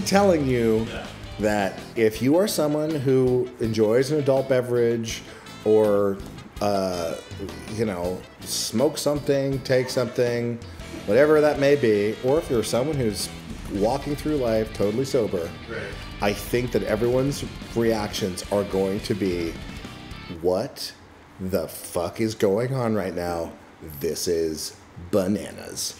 telling you that if you are someone who enjoys an adult beverage or, you know, smoke something, take something, whatever that may be, or if you're someone who's walking through life totally sober, I think that everyone's reactions are going to be, what the fuck is going on right now? This is bananas.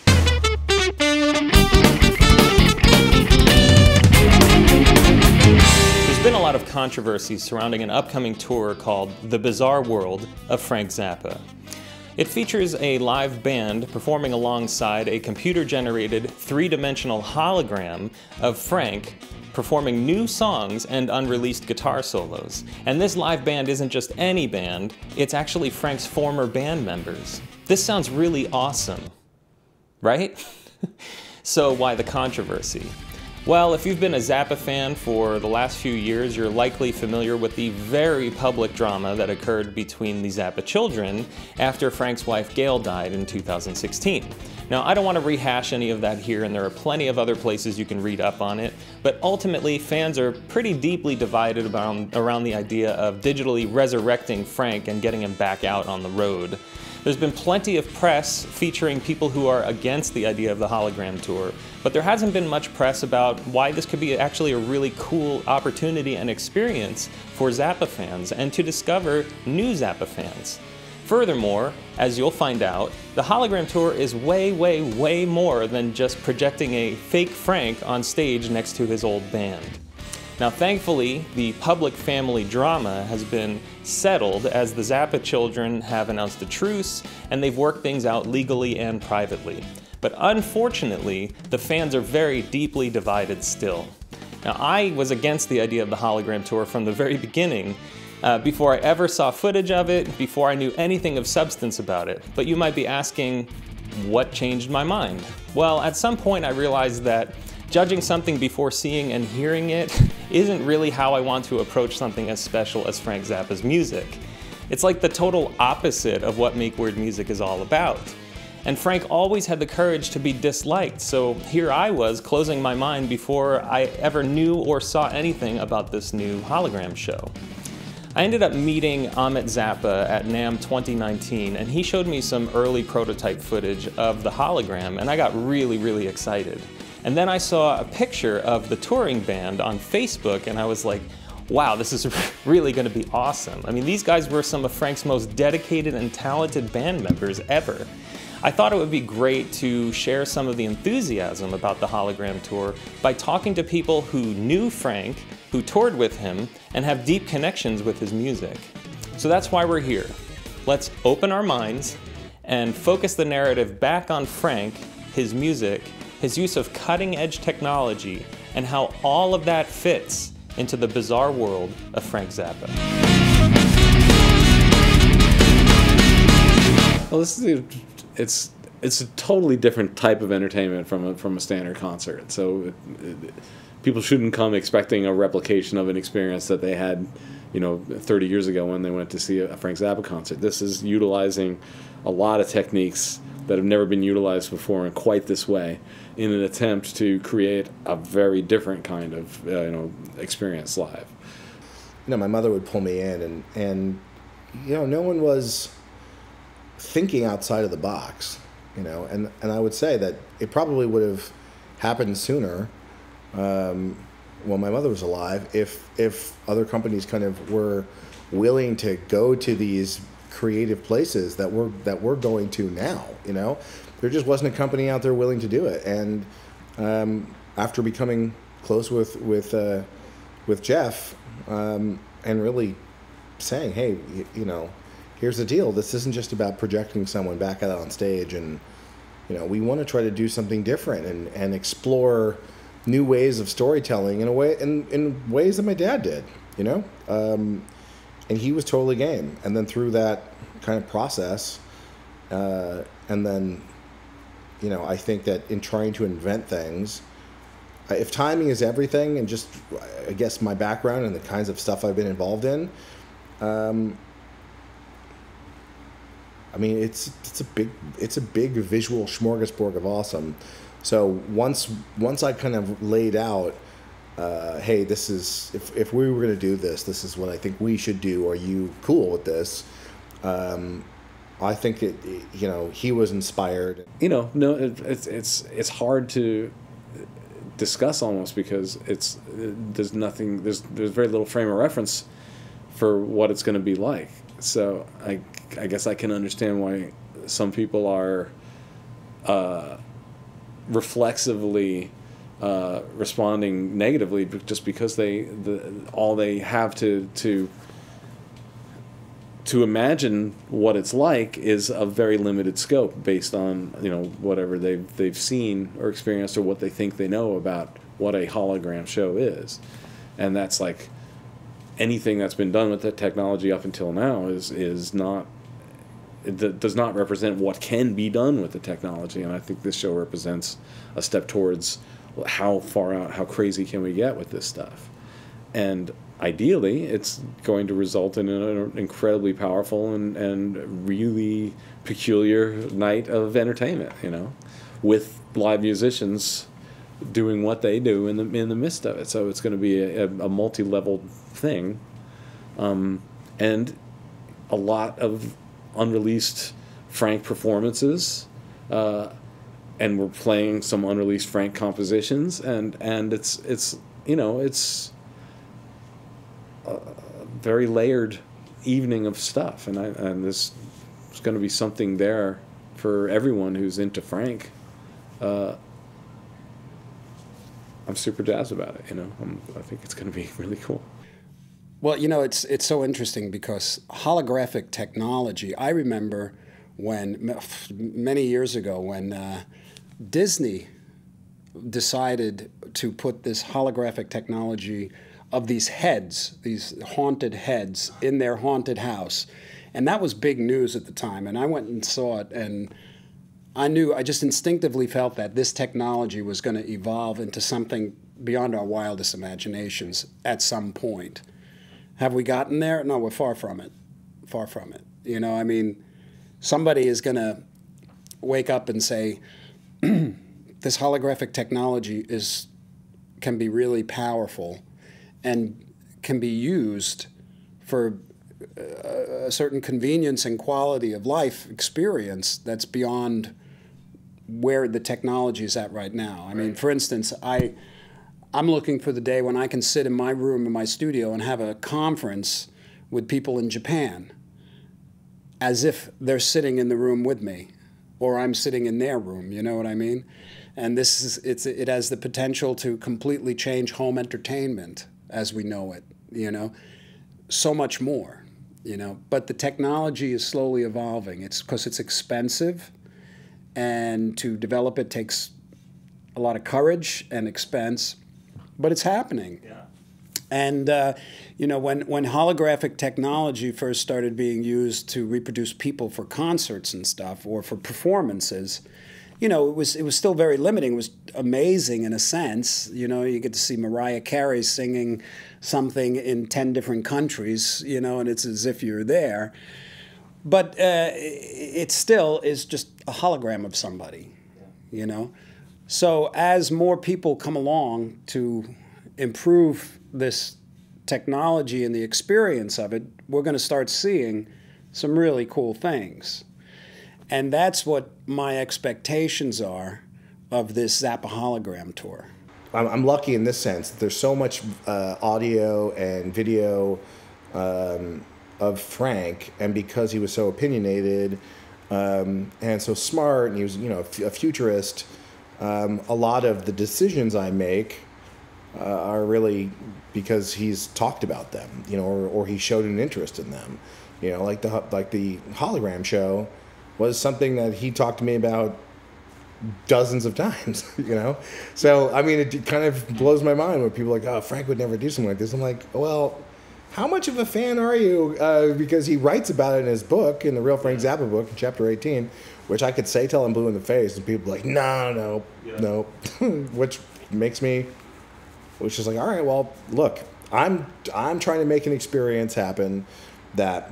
There's been a lot of controversy surrounding an upcoming tour called The Bizarre World of Frank Zappa. It features a live band performing alongside a computer-generated three-dimensional hologram of Frank performing new songs and unreleased guitar solos. And this live band isn't just any band, it's actually Frank's former band members. This sounds really awesome, right? So why the controversy? Well, if you've been a Zappa fan for the last few years, you're likely familiar with the very public drama that occurred between the Zappa children after Frank's wife Gail died in 2016. Now, I don't want to rehash any of that here, and there are plenty of other places you can read up on it, but ultimately fans are pretty deeply divided around the idea of digitally resurrecting Frank and getting him back out on the road. There's been plenty of press featuring people who are against the idea of the hologram tour, but there hasn't been much press about why this could be actually a really cool opportunity and experience for Zappa fans and to discover new Zappa fans. Furthermore, as you'll find out, the hologram tour is way more than just projecting a fake Frank on stage next to his old band. Now, thankfully, the public family drama has been settled as the Zappa children have announced a truce and they've worked things out legally and privately. But unfortunately, the fans are very deeply divided still. Now, I was against the idea of the hologram tour from the very beginning, before I ever saw footage of it, before I knew anything of substance about it. But you might be asking, what changed my mind? Well, at some point I realized that judging something before seeing and hearing it isn't really how I want to approach something as special as Frank Zappa's music. It's like the total opposite of what make weird music is all about. And Frank always had the courage to be disliked, so here I was closing my mind before I ever knew or saw anything about this new hologram show. I ended up meeting Ahmet Zappa at NAMM 2019, and he showed me some early prototype footage of the hologram, and I got really excited. And then I saw a picture of the touring band on Facebook, and I was like, wow, this is really going to be awesome. I mean, these guys were some of Frank's most dedicated and talented band members ever. I thought it would be great to share some of the enthusiasm about the hologram tour by talking to people who knew Frank, who toured with him, and have deep connections with his music. So that's why we're here. Let's open our minds and focus the narrative back on Frank, his music, his use of cutting-edge technology, and how all of that fits into the bizarre world of Frank Zappa. Well, it's a totally different type of entertainment from a standard concert. So people shouldn't come expecting a replication of an experience that they had, 30 years ago when they went to see a Frank Zappa concert. This is utilizing a lot of techniques that have never been utilized before in quite this way, in an attempt to create a very different kind of experience live. My mother would pull me in, and no one was thinking outside of the box, and I would say that it probably would have happened sooner when my mother was alive if other companies kind of were willing to go to these creative places that we're going to now. There just wasn't a company out there willing to do it, and after becoming close with Jeff and really saying, hey, here's the deal. This isn't just about projecting someone back out on stage, and we want to try to do something different and explore new ways of storytelling in ways that my dad did. And he was totally game. And then through that kind of process, and then I think that in trying to invent things, if timing is everything, and just I guess my background and the kinds of stuff I've been involved in. I mean, it's a big visual smorgasbord of awesome. So once I kind of laid out hey, this is, if we were going to do this, this is what I think we should do. Are you cool with this? I think he was inspired. No, it's hard to discuss almost because there's very little frame of reference for what it's going to be like. So I guess I can understand why some people are reflexively responding negatively just because all they have to imagine what it's like is a very limited scope based on whatever they've seen or experienced or what they think they know about what a hologram show is. And that's like anything that's been done with that technology up until now does not represent what can be done with the technology. And I think this show represents a step towards how far out, how crazy can we get with this stuff. And ideally, it's going to result in an incredibly powerful and really peculiar night of entertainment, with live musicians doing what they do in the midst of it. So it's going to be a multi-level thing, and a lot of unreleased Frank performances, and we're playing some unreleased Frank compositions, and it's a very layered evening of stuff, and there's going to be something there for everyone who's into Frank. I'm super jazzed about it. I think it's going to be really cool. Well, it's so interesting because holographic technology. I remember when many years ago when Disney decided to put this holographic technology of these heads, these haunted heads, in their haunted house. And that was big news at the time. And I went and saw it, and I just instinctively felt that this technology was going to evolve into something beyond our wildest imaginations at some point. Have we gotten there? No, we're far from it. Far from it. Somebody is going to wake up and say, this holographic technology can be really powerful and can be used for a certain convenience and quality of life experience that's beyond where the technology is at right now. For instance, I'm looking for the day when I can sit in my room in my studio and have a conference with people in Japan as if they're sitting in the room with me, or I'm sitting in their room, you know what I mean? And it has the potential to completely change home entertainment as we know it, so much more, But the technology is slowly evolving. It's because it's expensive, and to develop it takes a lot of courage and expense, but it's happening. Yeah. And, when holographic technology first started being used to reproduce people for concerts and stuff, or for performances, it was still very limiting. It was amazing in a sense. You get to see Mariah Carey singing something in 10 different countries, and it's as if you're there. But it still is just a hologram of somebody, So as more people come along to improve this technology and the experience of it, we're going to start seeing some really cool things. And that's what my expectations are of this Zappa hologram tour. I'm lucky in this sense that there's so much audio and video of Frank, and because he was so opinionated and so smart, and he was a futurist, a lot of the decisions I make are really because he's talked about them, or he showed an interest in them. Like the hologram show was something that he talked to me about dozens of times, So, it kind of blows my mind when people are like, oh, Frank would never do something like this. I'm like, well, how much of a fan are you? Because he writes about it in his book, in the Real Frank Zappa book, in chapter 18, which I could say till I'm blue in the face, and people are like, no, which is like, all right, well, look, I'm trying to make an experience happen that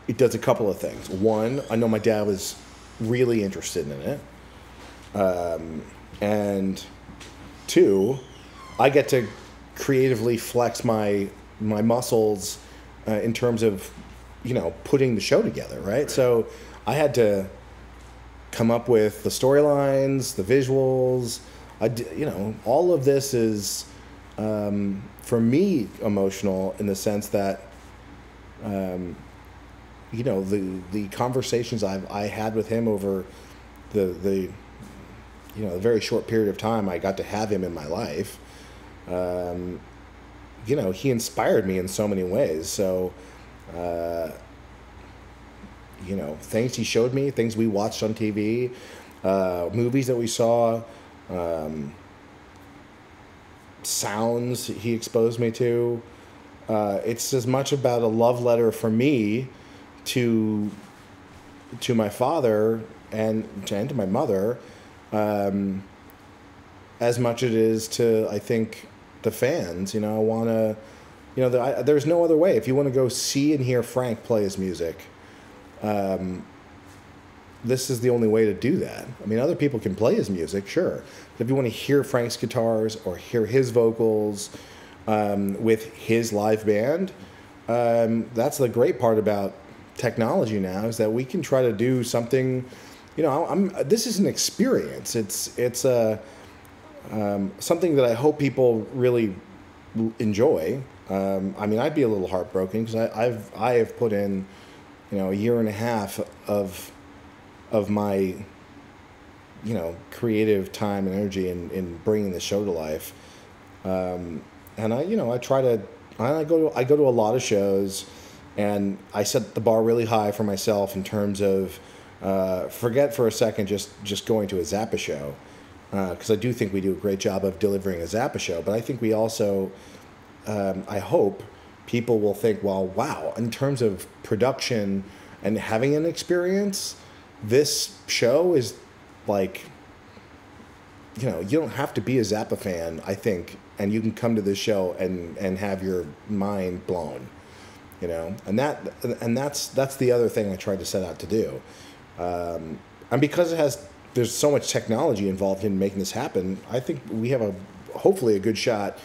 it does a couple of things. One, I know my dad was really interested in it. And two, I get to creatively flex my muscles in terms of, you know, putting the show together, right? So I had to come up with the storylines, the visuals. You know, all of this is, for me, emotional in the sense that, you know, the conversations I had with him over the you know, the very short period of time I got to have him in my life, you know, he inspired me in so many ways. So, you know, things he showed me, things we watched on TV, movies that we saw, sounds he exposed me to. It's as much about a love letter for me to my father and to my mother, as much as it is to, I think, the fans. You know, I want to, you know, there's no other way. If you want to go see and hear Frank play his music, this is the only way to do that. I mean, other people can play his music, sure. But if you want to hear Frank's guitars or hear his vocals with his live band, that's the great part about technology now, is that we can try to do something. You know, this is an experience. It's a something that I hope people really enjoy. I mean, I'd be a little heartbroken because I have put in, you know, a year and a half of my, you know, creative time and energy in bringing the show to life. And I go to a lot of shows, and I set the bar really high for myself in terms of, forget for a second just going to a Zappa show, because I do think we do a great job of delivering a Zappa show, but I think we also, I hope people will think, well, wow, in terms of production and having an experience, this show is like, you know, you don't have to be a Zappa fan, I think, and you can come to this show and have your mind blown, you know, and that's the other thing I tried to set out to do, and because there's so much technology involved in making this happen, I think we have hopefully a good shot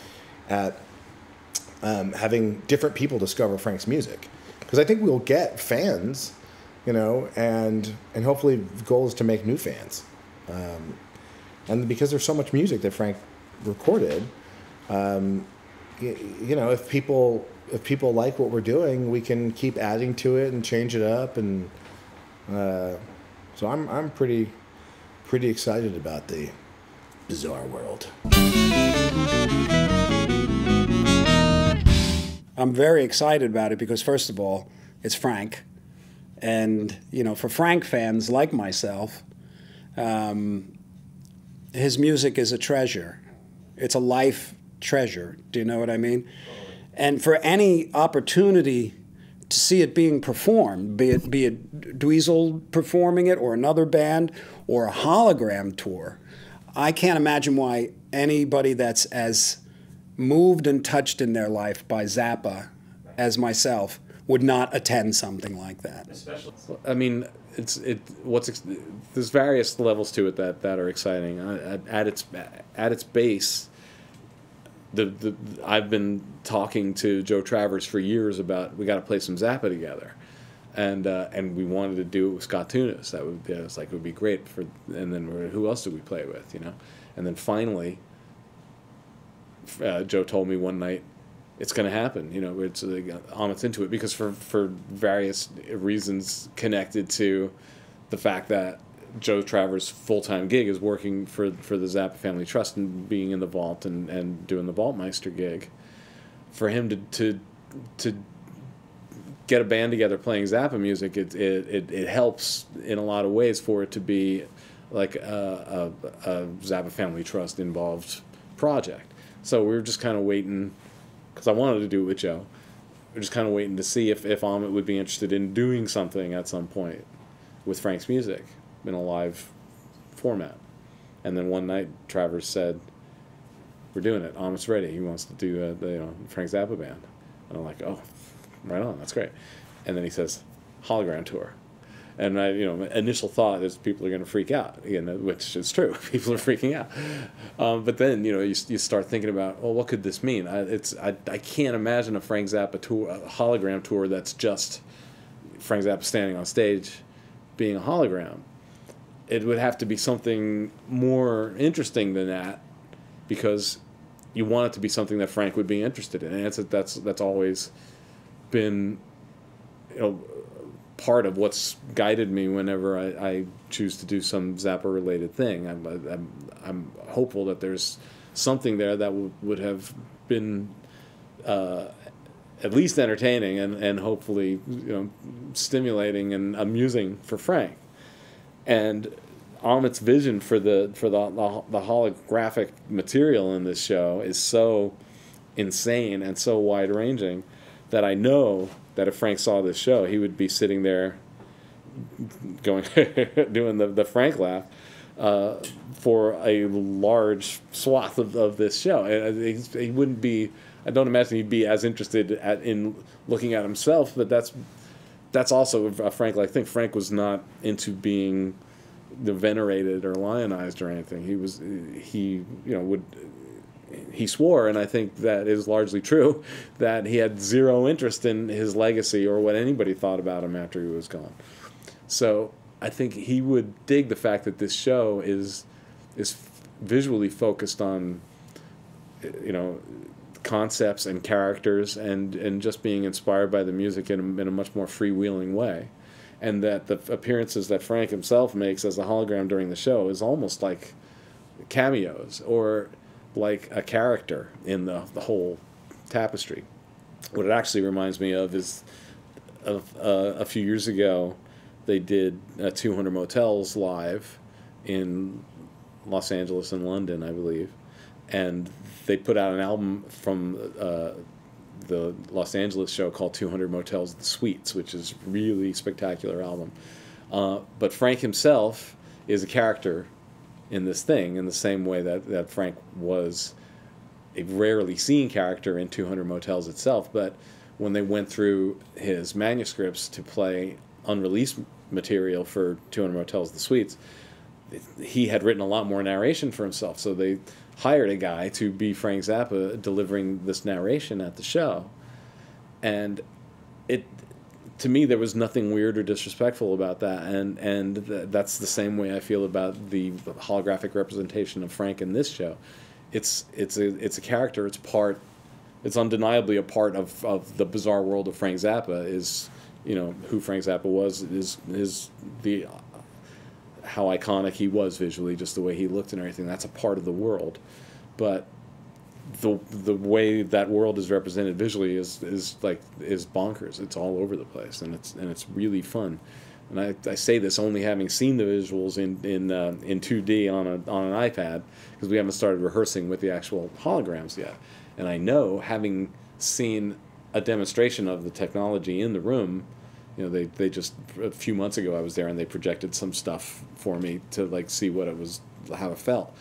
at having different people discover Frank's music, because I think we'll get fans, you know, and hopefully the goal is to make new fans, and because there's so much music that Frank recorded, you know, if people like what we're doing, we can keep adding to it and change it up, and so I'm pretty excited about the bizarre world. I'm very excited about it because, first of all, it's Frank. And, you know, for Frank fans like myself, his music is a treasure. It's a life treasure. Do you know what I mean? And for any opportunity to see it being performed, be it Dweezil performing it or another band or a hologram tour, I can't imagine why anybody that's as moved and touched in their life by Zappa as myself would not attend something like that. I mean, there's various levels to it that are exciting. At its base, I've been talking to Joe Travers for years about we got to play some Zappa together, and we wanted to do it with Scott Tunis. That would it would be great for. And then who else did we play with? You know, and then finally, Joe told me one night, it's going to happen. You know, it's Ahmet's into it because for various reasons connected to the fact that Joe Travers' full-time gig is working for the Zappa Family Trust and being in the vault and doing the Vaultmeister gig. For him to get a band together playing Zappa music, it helps in a lot of ways for it to be like a Zappa Family Trust involved project. So we were just kind of waiting, because I wanted to do it with Joe. We're just kind of waiting to see if Ahmet would be interested in doing something at some point with Frank's music in a live format. And then one night, Travers said, "We're doing it. Ahmet's ready. He wants to do the Frank Zappa band." And I'm like, "Oh, right on. That's great." And then he says, "Hologram tour," And my initial thought is people are going to freak out, which is true. People are freaking out. But then you start thinking about, well, what could this mean? I can't imagine a Frank Zappa tour, a hologram tour that's just Frank Zappa standing on stage being a hologram. It would have to be something more interesting than that, because you want it to be something that Frank would be interested in, and that's always been part of what's guided me whenever I choose to do some Zappa related thing. I'm hopeful that there's something there that would have been at least entertaining and hopefully stimulating and amusing for Frank. And Ahmet's vision for the holographic material in this show is so insane and so wide ranging that I know that if Frank saw this show, he would be sitting there going doing the Frank laugh for a large swath of this show. He wouldn't be. I don't imagine he'd be as interested in looking at himself, but that's also a Frank-like thing. Frank was not into being venerated or lionized or anything. He swore, and I think that is largely true, that he had zero interest in his legacy or what anybody thought about him after he was gone. So I think he would dig the fact that this show is visually focused on concepts and characters and just being inspired by the music in a much more freewheeling way. And that the appearances that Frank himself makes as a hologram during the show is almost like cameos or like a character in the whole tapestry. What it actually reminds me of is a few years ago, they did 200 Motels live in Los Angeles and London, I believe. And they put out an album from the Los Angeles show called 200 Motels The Suites, which is a really spectacular album. But Frank himself is a character in this thing in the same way that Frank was a rarely seen character in 200 Motels itself. But when they went through his manuscripts to play unreleased material for 200 Motels The Suites, he had written a lot more narration for himself. So they hired a guy to be Frank Zappa delivering this narration at the show. And to me, there was nothing weird or disrespectful about that, and that's the same way I feel about the holographic representation of Frank in this show. It's a character. It's undeniably a part of the bizarre world of Frank Zappa. Is who Frank Zappa was, is the how iconic he was visually, just the way he looked and everything. That's a part of the world, but the way that world is represented visually is bonkers. It's all over the place, and it's really fun. And I say this only having seen the visuals in 2D on an iPad, because we haven't started rehearsing with the actual holograms yet. And I know, having seen a demonstration of the technology in the room, they just a few months ago I was there and they projected some stuff for me to see how it felt.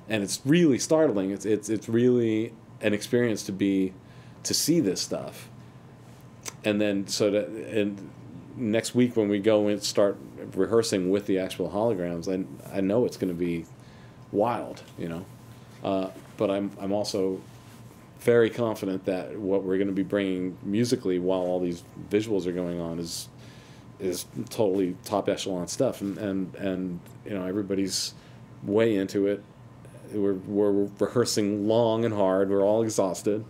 And it's really startling. It's really an experience to see this stuff. And then and next week when we go and start rehearsing with the actual holograms, I know it's going to be wild, But I'm also very confident that what we're going to be bringing musically while all these visuals are going on is totally top echelon stuff, and everybody's way into it. We're rehearsing long and hard. We're all exhausted,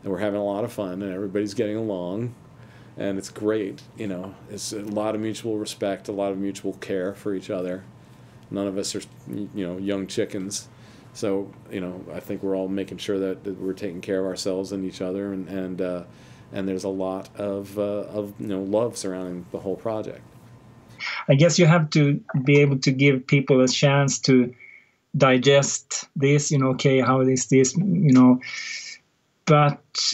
and we're having a lot of fun, and everybody's getting along, and it's great. It's a lot of mutual respect, a lot of mutual care for each other. None of us are young chickens. So, I think we're all making sure that we're taking care of ourselves and each other, and there's a lot of love surrounding the whole project. I guess you have to be able to give people a chance to digest this, okay, how is this, but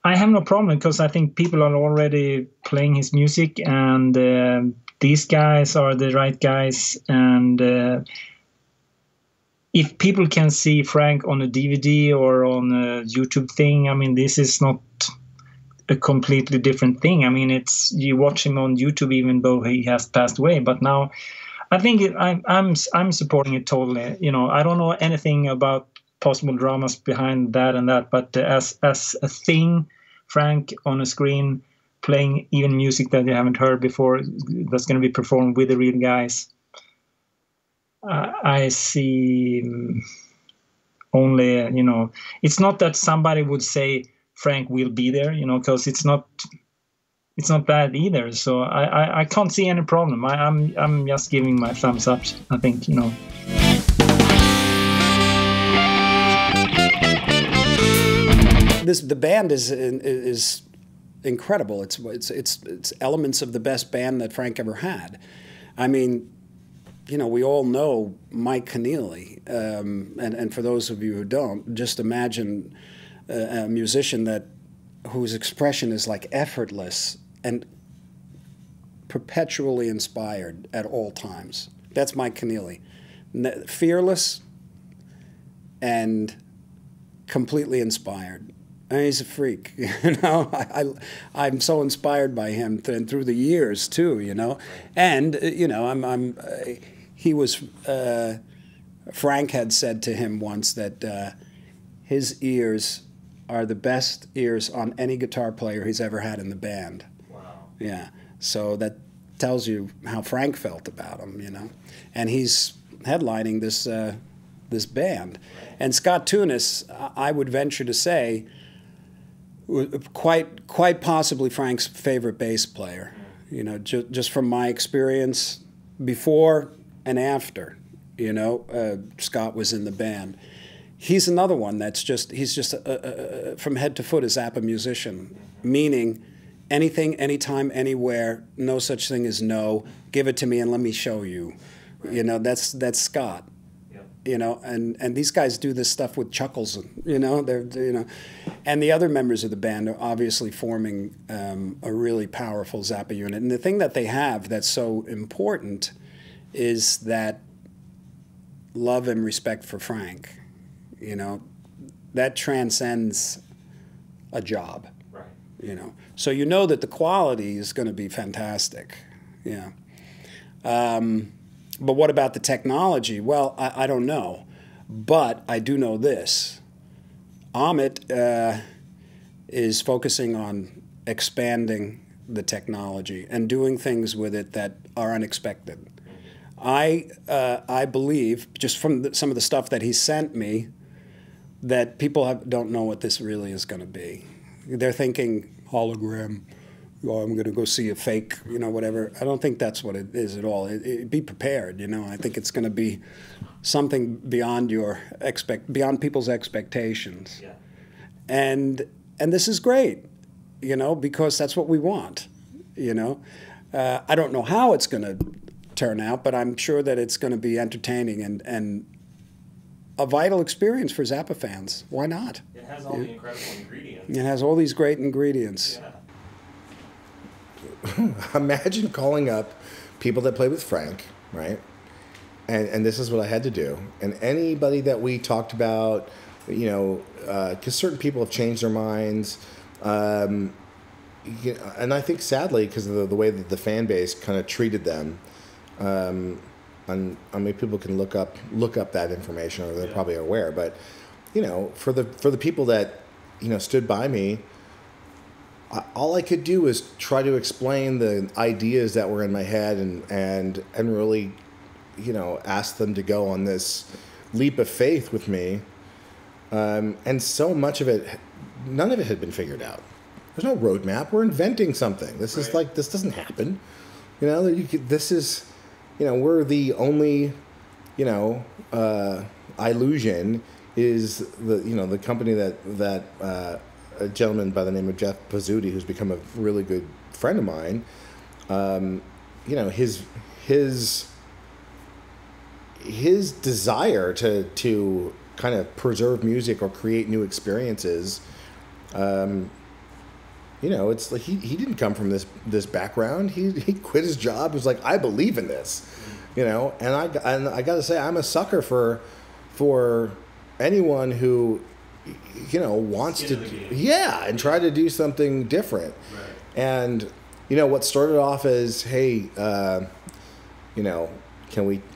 I have no problem, because I think people are already playing his music, and these guys are the right guys, and if people can see Frank on a DVD or on a YouTube thing, this is not a completely different thing. I mean, it's, you watch him on YouTube, even though he has passed away. But now, I think I'm supporting it totally. You know, I don't know anything about possible dramas behind that and that, but as a thing, Frank on a screen playing even music that you haven't heard before, that's going to be performed with the real guys. I see only, you know, it's not that somebody would say Frank will be there, you know, because it's not that either. So I can't see any problem. I'm just giving my thumbs up. I think, you know. The band is incredible. It's elements of the best band that Frank ever had. I mean, you know, we all know Mike Keneally, and for those of you who don't, just imagine a musician whose expression is like effortless and perpetually inspired at all times. That's Mike Keneally. Fearless and completely inspired. I mean, he's a freak, you know. I'm so inspired by him through the years too, you know. And you know, he was. Frank had said to him once that his ears are the best ears on any guitar player he's ever had in the band. Wow. Yeah. So that tells you how Frank felt about him, you know. And he's headlining this band. And Scott Tunis, I would venture to say, quite possibly Frank's favorite bass player. You know, just from my experience before and after, you know, Scott was in the band. He's another one he's just from head to foot a Zappa musician, meaning anything, anytime, anywhere, no such thing as no, give it to me and let me show you. Right. You know, that's Scott. Yep. You know, and these guys do this stuff with chuckles, you know, you know, and the other members of the band are obviously forming a really powerful Zappa unit. And the thing that they have that's so important is that love and respect for Frank. You know, that transcends a job. Right. You know, so you know that the quality is going to be fantastic. Yeah. But what about the technology? Well, I don't know, but I do know this. Ahmet is focusing on expanding the technology and doing things with it that are unexpected. I believe, just from some of the stuff that he sent me, that people don't know what this really is going to be. They're thinking hologram, oh, I'm going to go see a fake, you know, whatever. I don't think that's what it is at all. Be prepared, you know. I think it's going to be something beyond beyond people's expectations. Yeah. And this is great, you know, because that's what we want, you know. I don't know how it's going to turn out, but I'm sure that it's going to be entertaining and a vital experience for Zappa fans. Why not? It has all the incredible ingredients. It has all these great ingredients. Yeah. Imagine calling up people that play with Frank, right? And this is what I had to do. And anybody that we talked about, you know, because certain people have changed their minds. And I think sadly, because of the way that the fan base kind of treated them, and I mean, people can look up that information, or they're probably aware. But you know, for the people that, you know, stood by me, all I could do was try to explain the ideas that were in my head, and really, you know, ask them to go on this leap of faith with me. And so much of it, none of it had been figured out. There's no roadmap. We're inventing something. This is like, this doesn't happen. You know, this is. You know, we're the only, you know, illusion is the company that a gentleman by the name of Jeff Pizzuti, who's become a really good friend of mine, you know, his desire to kind of preserve music or create new experiences, you know, it's like he didn't come from this background. He quit his job. He was like, I believe in this, you know. And I got to say, I'm a sucker for anyone who wants to, and try to do something different. Right. And, what started off as, hey,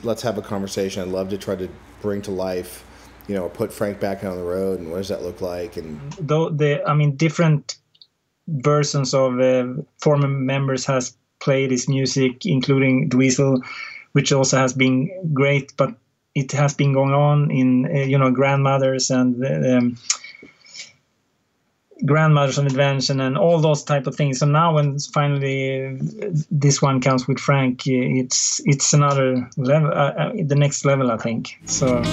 let's have a conversation. I'd love to try to bring to life, put Frank back on the road, and what does that look like? And though different versions of former members has played his music, including Dweezil, which also has been great, but it has been going on in Grandmothers and Grandmothers of Invention and all those type of things. So now when finally this one comes with Frank, it's another level, the next level, I think. So.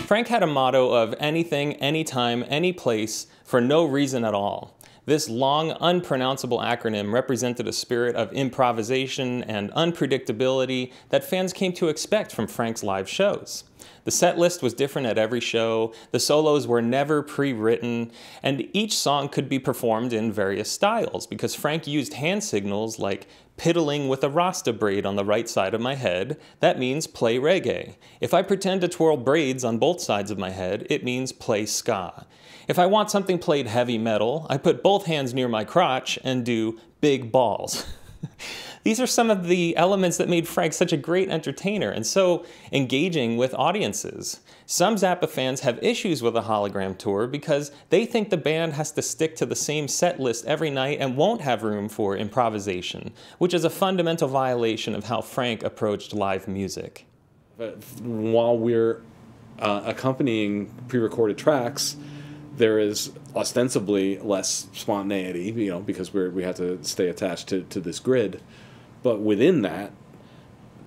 Frank had a motto of anything, anytime, any place, for no reason at all. This long, unpronounceable acronym represented a spirit of improvisation and unpredictability that fans came to expect from Frank's live shows. The set list was different at every show, the solos were never pre-written, and each song could be performed in various styles because Frank used hand signals like piddling with a Rasta braid on the right side of my head, that means play reggae. If I pretend to twirl braids on both sides of my head, it means play ska. If I want something played heavy metal, I put both hands near my crotch and do big balls. These are some of the elements that made Frank such a great entertainer and so engaging with audiences. Some Zappa fans have issues with a hologram tour because they think the band has to stick to the same set list every night and won't have room for improvisation, which is a fundamental violation of how Frank approached live music. While we're accompanying pre-recorded tracks, there is ostensibly less spontaneity, because we have to stay attached to this grid. But within that,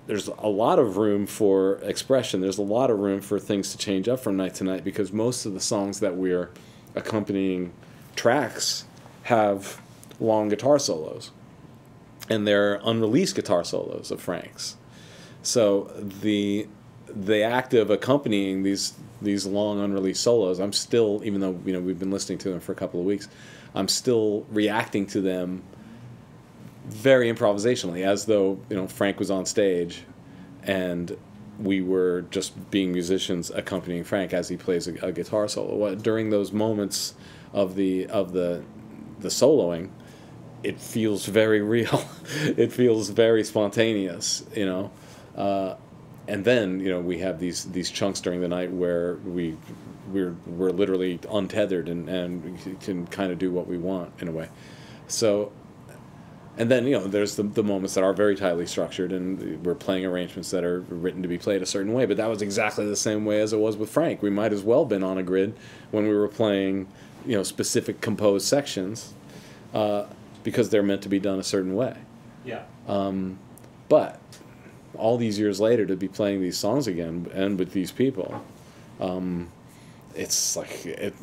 there's a lot of room for expression. There's a lot of room for things to change up from night to night because most of the songs that we're accompanying tracks have long guitar solos. And they're unreleased guitar solos of Frank's. So the act of accompanying these long unreleased solos, I'm still, even though we've been listening to them for a couple of weeks, I'm still reacting to them very improvisationally, as though Frank was on stage and we were just being musicians accompanying Frank as he plays a guitar solo. During those moments of the soloing, it feels very real. It feels very spontaneous, and then we have these chunks during the night where we're literally untethered and we can kind of do what we want in a way. So, and then there's the moments that are very tightly structured and we're playing arrangements that are written to be played a certain way. But that was exactly the same way as it was with Frank. We might as well been on a grid when we were playing specific composed sections because they're meant to be done a certain way. Yeah. But all these years later, to be playing these songs again and with these people, it's like it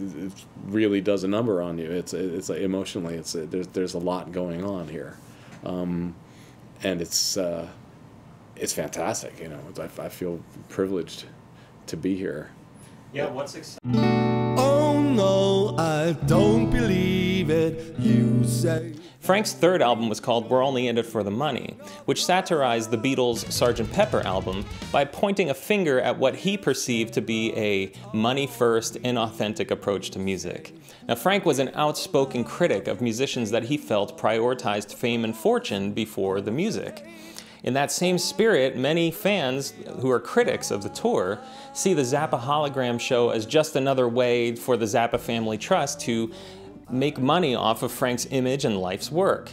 really does a number on you. It's like emotionally, there's a lot going on here, and it's fantastic. I feel privileged to be here. Yeah, what's exciting? Oh no, I don't believe it. You say. Frank's third album was called We're Only In It For The Money, which satirized the Beatles' Sgt. Pepper album by pointing a finger at what he perceived to be a money-first, inauthentic approach to music. Now, Frank was an outspoken critic of musicians that he felt prioritized fame and fortune before the music. In that same spirit, many fans who are critics of the tour see the Zappa hologram show as just another way for the Zappa Family Trust to make money off of Frank's image and life's work.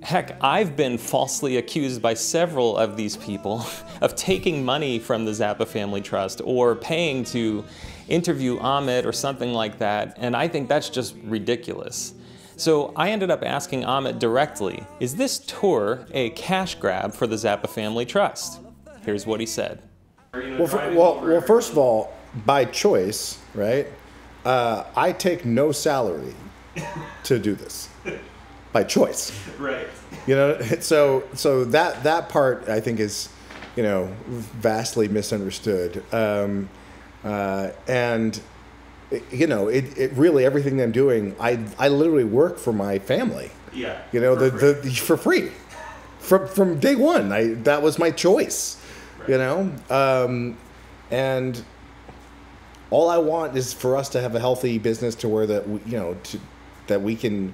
Heck, I've been falsely accused by several of these people of taking money from the Zappa Family Trust or paying to interview Ahmet or something like that, and I think that's just ridiculous. So I ended up asking Ahmet directly, is this tour a cash grab for the Zappa Family Trust? Here's what he said. Well, first of all, by choice, right? I take no salary to do this by choice. Right. So that part I think is, vastly misunderstood. And it really, everything I'm doing, I literally work for my family. Yeah. For free. From day one, that was my choice. you know? And all I want is for us to have a healthy business to where that, you know, that we can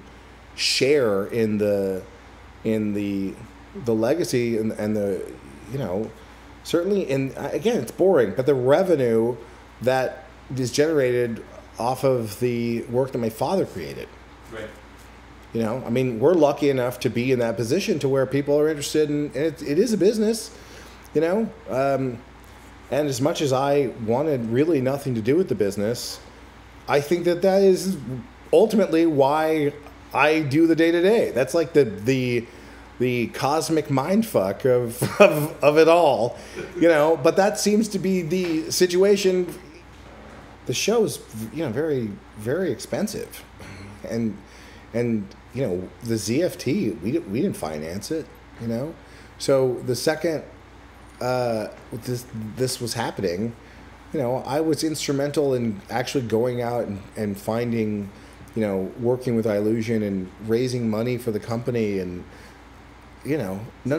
share in the legacy and the, you know, certainly in, again, it's boring, but the revenue that is generated off of the work that my father created. Right. You know, I mean, we're lucky enough to be in that position to where people are interested in, and it is a business, you know. And as much as I wanted really nothing to do with the business, I think that is ultimately why I do the day-to-day. That's like the cosmic mindfuck of it all, you know. But that seems to be the situation. The show's, you know, very, very expensive, and you know, the ZFT, we didn't finance it, you know. So the second this was happening, you know, I was instrumental in actually going out and finding, you know, working with Illusion and raising money for the company, and you know, no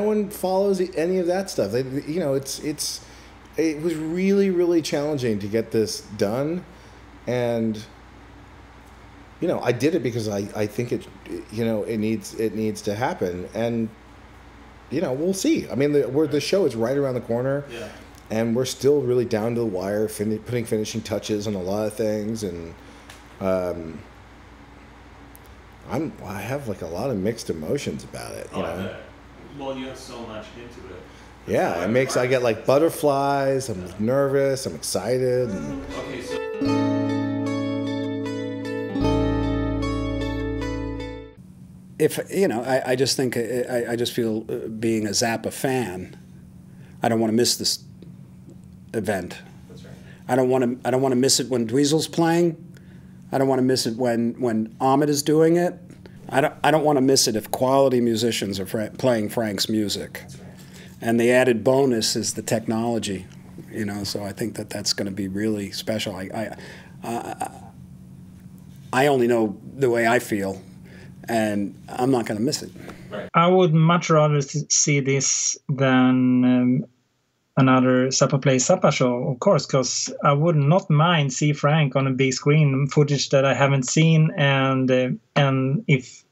one follows any of that stuff. They, you know, it was really, really challenging to get this done, and you know, I did it because I think it, you know, it needs to happen, and you know, we'll see. I mean, the show is right around the corner, yeah, and we're still really down to the wire, putting finishing touches on a lot of things, and I have like a lot of mixed emotions about it, you know. Well, you have so much into it. Yeah, I get like butterflies. I'm nervous. I'm excited. Okay, so. If you know, I just think I just feel being a Zappa fan, I don't want to miss this event. That's right. I don't want to miss it when Dweezil's playing. I don't want to miss it when Ahmet is doing it. I don't want to miss it if quality musicians are playing Frank's music. That's right. And the added bonus is the technology, you know. So I think that's going to be really special. I only know the way I feel, and I'm not going to miss it. Right. I would much rather see this than another Zappa Plays Zappa show, of course, because I would not mind see Frank on a big screen, footage that I haven't seen, and if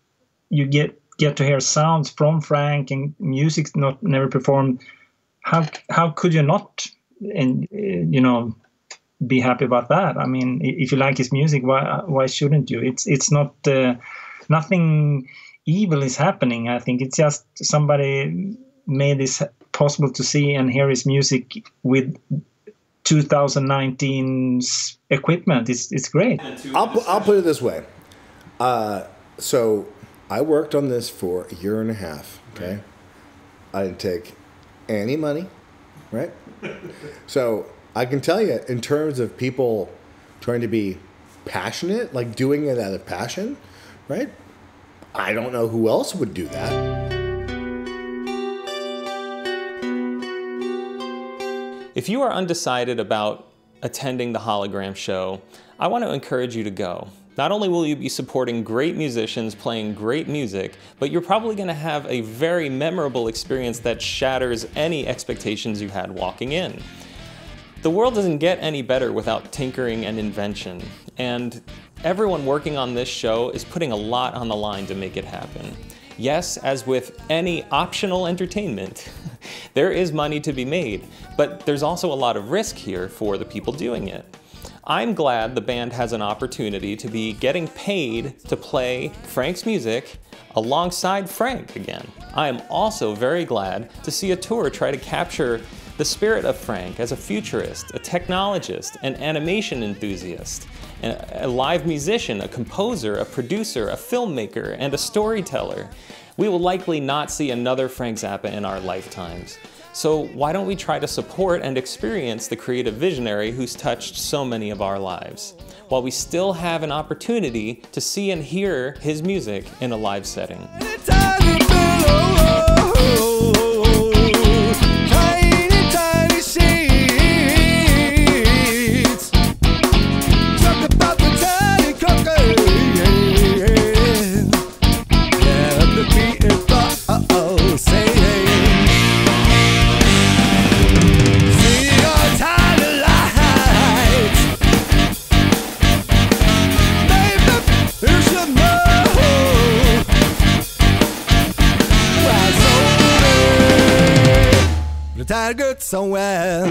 you get to hear sounds from Frank and music never performed, how could you not, and you know, be happy about that? I mean, if you like his music, why shouldn't you? It's not nothing evil is happening. I think it's just somebody made this possible to see and hear his music with 2019's equipment. It's great. I'll put it this way. So I worked on this for a year and a half. Okay, I didn't take any money, right? So I can tell you, in terms of people trying to be passionate, like doing it out of passion, right? I don't know who else would do that. If you are undecided about attending the hologram show, I want to encourage you to go. Not only will you be supporting great musicians playing great music, but you're probably going to have a very memorable experience that shatters any expectations you had walking in. The world doesn't get any better without tinkering and invention, and everyone working on this show is putting a lot on the line to make it happen. Yes, as with any optional entertainment, there is money to be made, but there's also a lot of risk here for the people doing it. I'm glad the band has an opportunity to be getting paid to play Frank's music alongside Frank again. I am also very glad to see a tour try to capture the spirit of Frank as a futurist, a technologist, an animation enthusiast, a live musician, a composer, a producer, a filmmaker, and a storyteller. We will likely not see another Frank Zappa in our lifetimes. So why don't we try to support and experience the creative visionary who's touched so many of our lives, while we still have an opportunity to see and hear his music in a live setting. that good so well.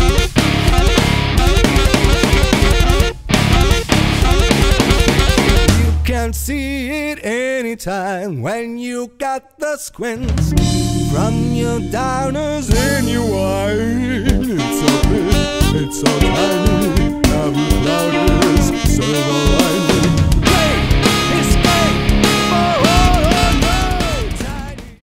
You can see it anytime when you got the squints from your downers in your wine. It's so good, it's so nice.